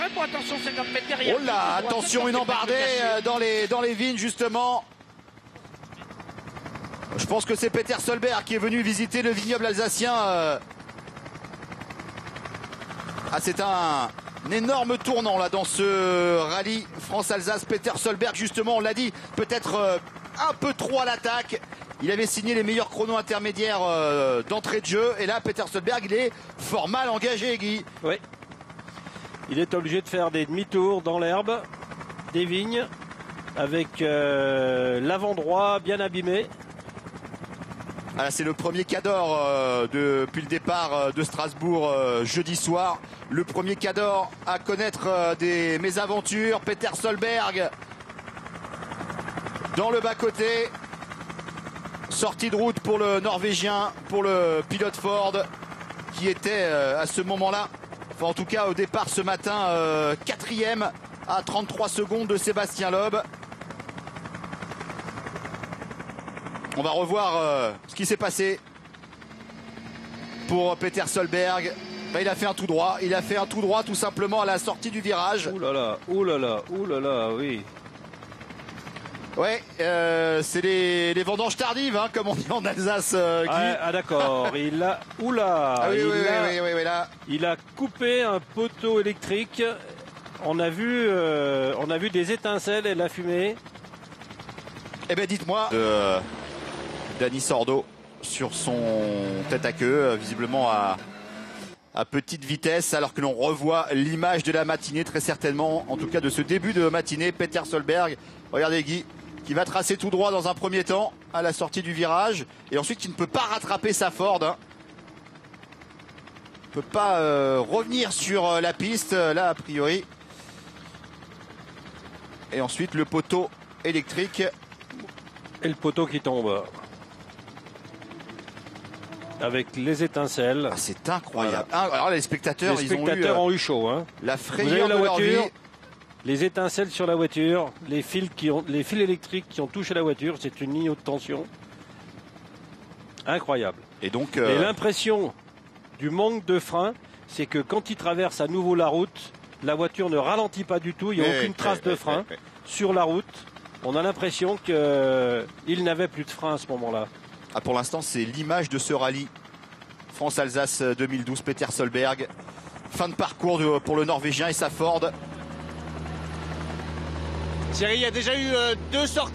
crème. Bon, attention, 50 mètres derrière. Oh là, attention, une embardée dans les vignes, justement. Je pense que c'est Peter Solberg qui est venu visiter le vignoble alsacien. Ah, c'est un énorme tournant là dans ce rallye France-Alsace. Peter Solberg, justement, on l'a dit, peut-être un peu trop à l'attaque. Il avait signé les meilleurs chronos intermédiaires d'entrée de jeu. Et là, Peter Solberg, il est fort mal engagé, Guy. Oui. Il est obligé de faire des demi-tours dans l'herbe, des vignes, avec l'avant droit bien abîmé. Ah, c'est le premier Cador depuis le départ de Strasbourg jeudi soir. Le premier Cador à connaître des mésaventures. Peter Solberg dans le bas-côté. Sortie de route pour le Norvégien, pour le pilote Ford, qui était à ce moment-là, enfin en tout cas au départ ce matin, quatrième à 33 secondes de Sébastien Loeb. On va revoir ce qui s'est passé pour Peter Solberg. Ben, il a fait un tout droit. Il a fait un tout droit tout simplement à la sortie du virage. Ouh là là, ouh là là, ouh là là, oui. Ouais, c'est les vendanges tardives, hein, comme on dit en Alsace, Guy. Ah d'accord, il a... Oula, ah, oui, là. Il a coupé un poteau électrique. On a vu des étincelles et la fumée. Eh bien, dites-moi... Dani Sordo sur son tête à queue, visiblement à petite vitesse, alors que l'on revoit l'image de la matinée, très certainement, en tout cas de ce début de matinée. Peter Solberg, regardez Guy, qui va tracer tout droit dans un premier temps à la sortie du virage, et ensuite qui ne peut pas rattraper sa Ford. Hein. Ne peut pas revenir sur la piste, là a priori. Et ensuite le poteau électrique. Et le poteau qui tombe. Avec les étincelles. Ah, c'est incroyable. Voilà. Alors les spectateurs, ont eu chaud. Hein. La frayeur de leur vie. Les étincelles sur la voiture, les fils électriques qui ont touché la voiture, c'est une ligne haute tension. Incroyable. Et donc et l'impression du manque de frein, c'est que quand il traverse à nouveau la route, la voiture ne ralentit pas du tout, il n'y a aucune trace de frein sur la route. On a l'impression qu'il n'avait plus de frein à ce moment-là. Ah, pour l'instant, c'est l'image de ce rallye France-Alsace 2012, Peter Solberg. Fin de parcours pour le Norvégien et sa Ford. Thierry, il y a déjà eu deux sorties.